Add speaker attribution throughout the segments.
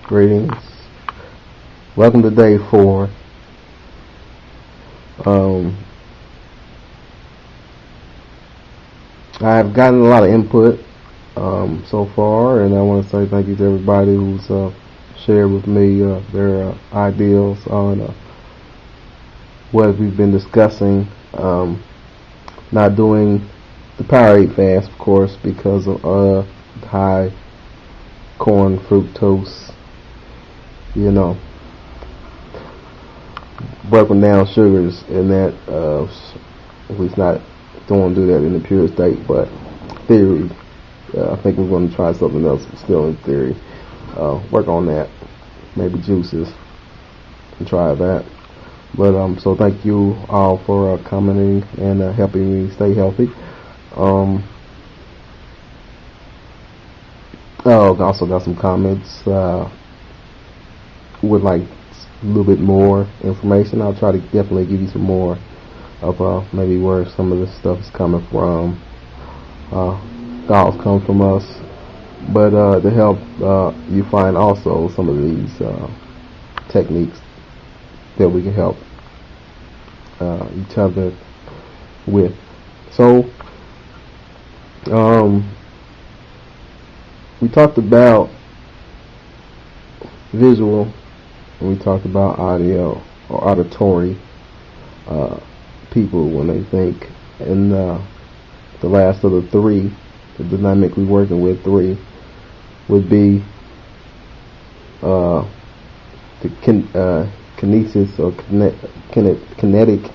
Speaker 1: Greetings. Welcome to day 4. I've gotten a lot of input so far, and I want to say thank you to everybody who's shared with me their ideals on what we've been discussing. Not doing the Powerade fast, of course, because of high corn fructose, broken down sugars, and that at least not don't do that in the pure state, but theory. I think we're going to try something else still in theory. Work on that, maybe juices, and try that. But so thank you all for commenting and helping me stay healthy. Also got some comments. Would like a little bit more information. I'll try to definitely give you some more of maybe where some of this stuff is coming from. Thoughts come from us, but to help you find also some of these techniques that we can help each other with. So we talked about visual, and we talked about audio or auditory people when they think. And the last of the three, the dynamic we're working with, 3, would be the kinesis or kinetic,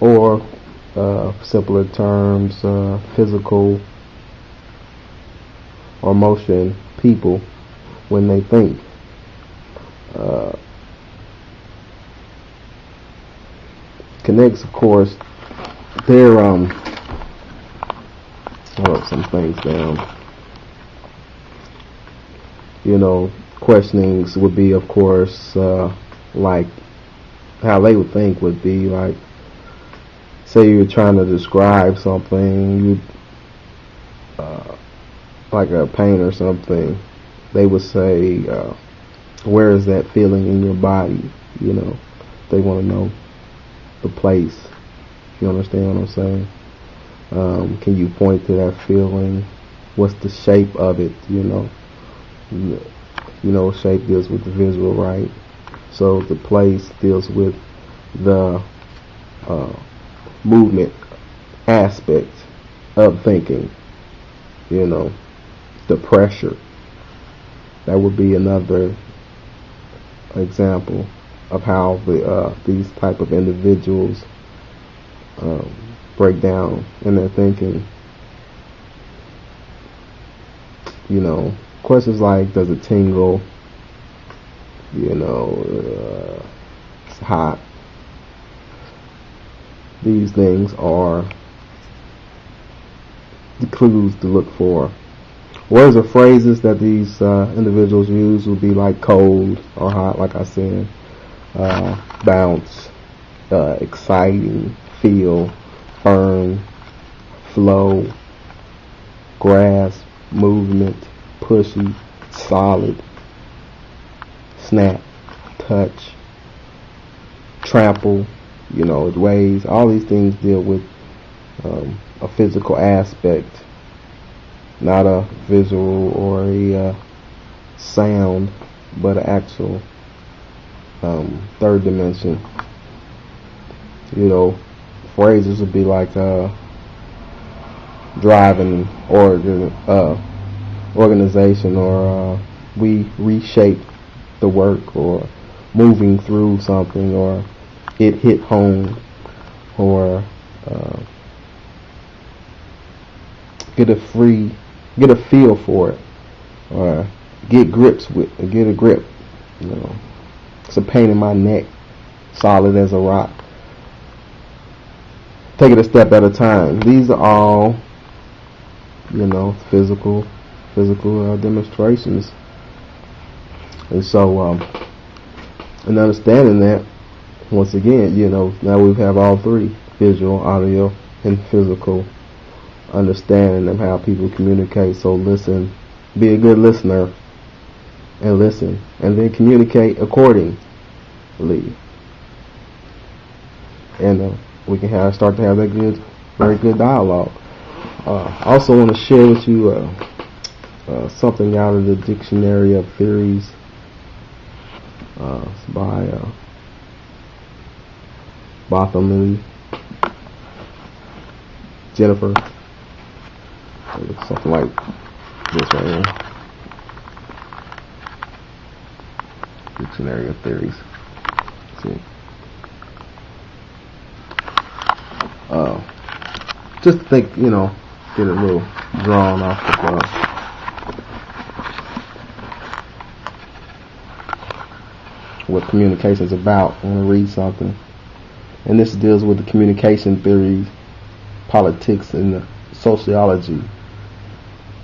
Speaker 1: or simpler terms, physical or motion people when they think. Kinetics, of course, they're wrote some things down. Questionings would be, of course, like how they would think would be like, say you're trying to describe something, like a pain or something, they would say, where is that feeling in your body? They want to know the place. You understand what I'm saying? Can you point to that feeling? What's the shape of it? Shape deals with the visual, right? So the place deals with the movement aspect of thinking. The pressure. That would be another example of how these type of individuals break down in their thinking. Questions like, does it tingle? It's hot. These things are the clues to look for. Words or phrases that these individuals use would be like cold or hot, like I said, bounce, exciting, feel, firm, flow, grasp, movement, pushy, solid, snap, touch, trample, it weighs. All these things deal with a physical aspect, not a visual or a sound, but an actual third dimension. Phrases would be like driving organization, or we reshape the work, or moving through something, or it hit home, or get a feel for it, or get a grip. It's a pain in my neck, solid as a rock. Take it a step at a time. These are all, physical demonstrations. And so, in understanding that, once again, now we have all 3, visual, audio, and physical understanding of how people communicate. So listen, be a good listener, and listen, and then communicate accordingly. And we can start to have that very good dialogue. I also want to share with you something out of the Dictionary of Theories. It's by Bartholomew Jennifer. Something like this right here. Dictionary of Theories. Let's see. Just to think, get a little drawn off of what communication is about. I want to read something. And this deals with the communication theories, politics, and sociology.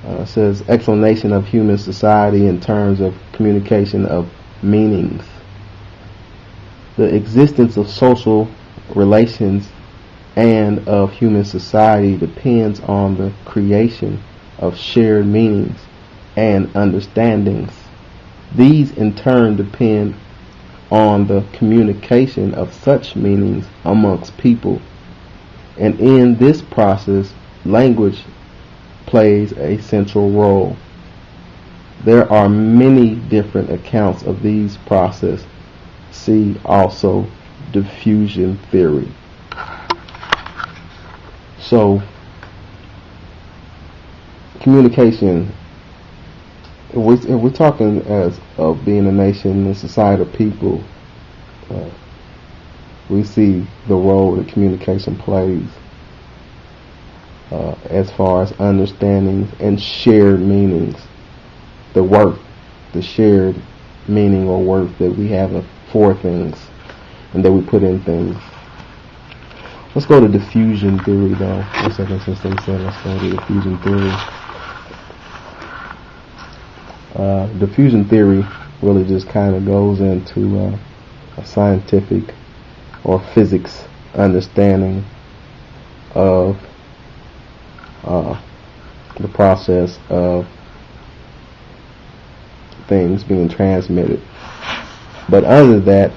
Speaker 1: It says, explanation of human society in terms of communication of meanings. The existence of social relations and of human society depends on the creation of shared meanings and understandings. These in turn depend on the communication of such meanings amongst people. And in this process, language plays a central role. There are many different accounts of these processes. See also diffusion theory. So, communication, if we're talking as of being a nation and society of people, we see the role that communication plays as far as understanding and shared meanings. The shared meaning or worth that we have for things and that we put in things. Let's go to diffusion theory though. 1 second, since they said let's go to diffusion theory. Diffusion theory really just kind of goes into a scientific or physics understanding of the process of things being transmitted. But under that,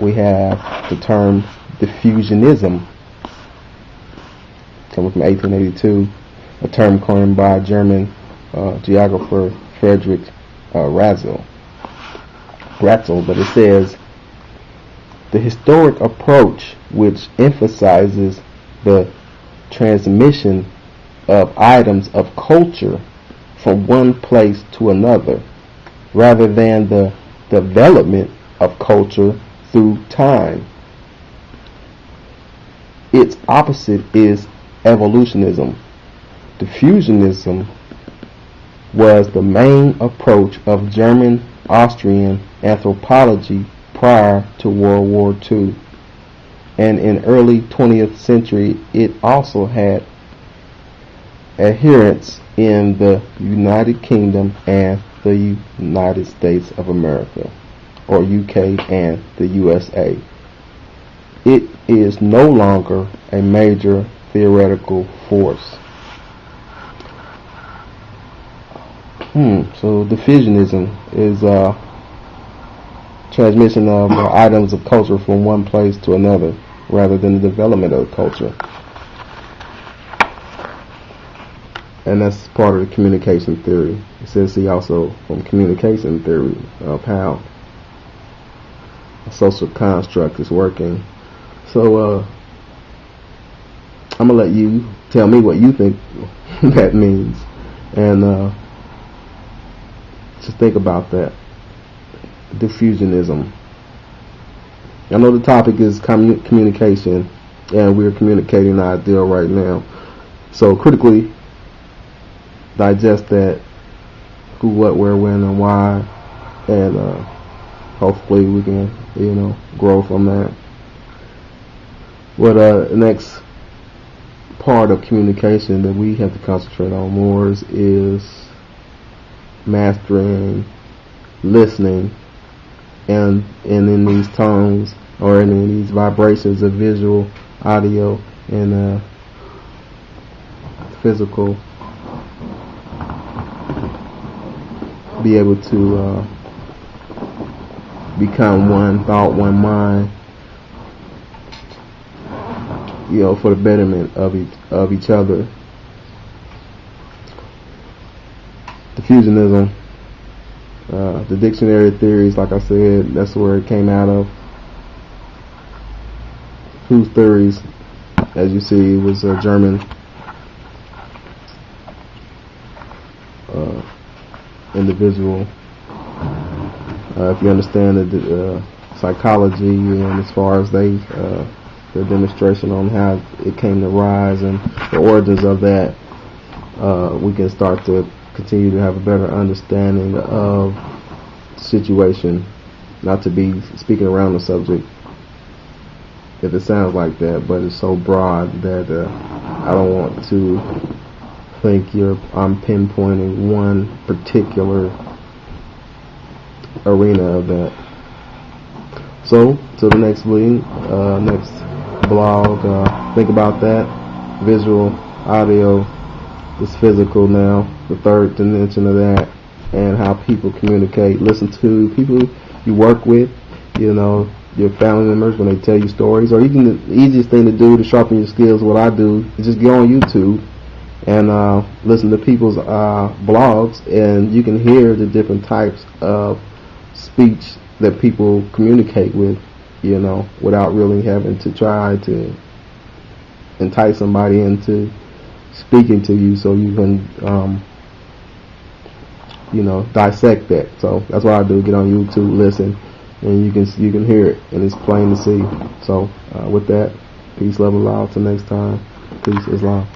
Speaker 1: we have the term diffusionism, coming from 1882, a term coined by German geographer Friedrich Ratzel. But it says, the historic approach which emphasizes the transmission of items of culture from one place to another, rather than the development of culture through time. Its opposite is evolutionism. Diffusionism was the main approach of German Austrian anthropology prior to World War II, and in early 20th century it also had adherents in the United Kingdom and the United States of America, or UK and the USA. It is no longer a major theoretical force. So diffusionism is transmission of items of culture from one place to another, rather than the development of culture. And that's part of the communication theory. It says see also from communication theory of how a social construct is working. So I'm going to let you tell me what you think that means. And just think about that. Diffusionism. I know the topic is communication, and we're communicating our ideal right now. So critically digest that: who, what, where, when, and why, and hopefully we can, grow from that. What the next part of communication that we have to concentrate on more is mastering listening, and in these tones or in these vibrations of visual, audio, and physical be able to become one thought, one mind, for the betterment of each other. Diffusionism, the dictionary theories, like I said, that's where it came out of. Whose theories, as you see, was a German individual. If you understand the psychology and as far as their demonstration on how it came to rise and the origins of that, we can start to continue to have a better understanding of the situation. Not to be speaking around the subject if it sounds like that, but it's so broad that I don't want to think I'm pinpointing one particular arena of that. So, till the next meeting, next blog, think about that. Visual, audio, is physical now, the third dimension of that, and how people communicate. Listen to people you work with, your family members when they tell you stories, or even the easiest thing to do to sharpen your skills, what I do, is just go on YouTube and listen to people's blogs, and you can hear the different types of speech that people communicate with, without really having to try to entice somebody into speaking to you, so you can dissect that. So that's what I do. Get on YouTube, listen, and you can hear it, and it's plain to see. So with that, peace, love, and love. Till next time, peace, Islam.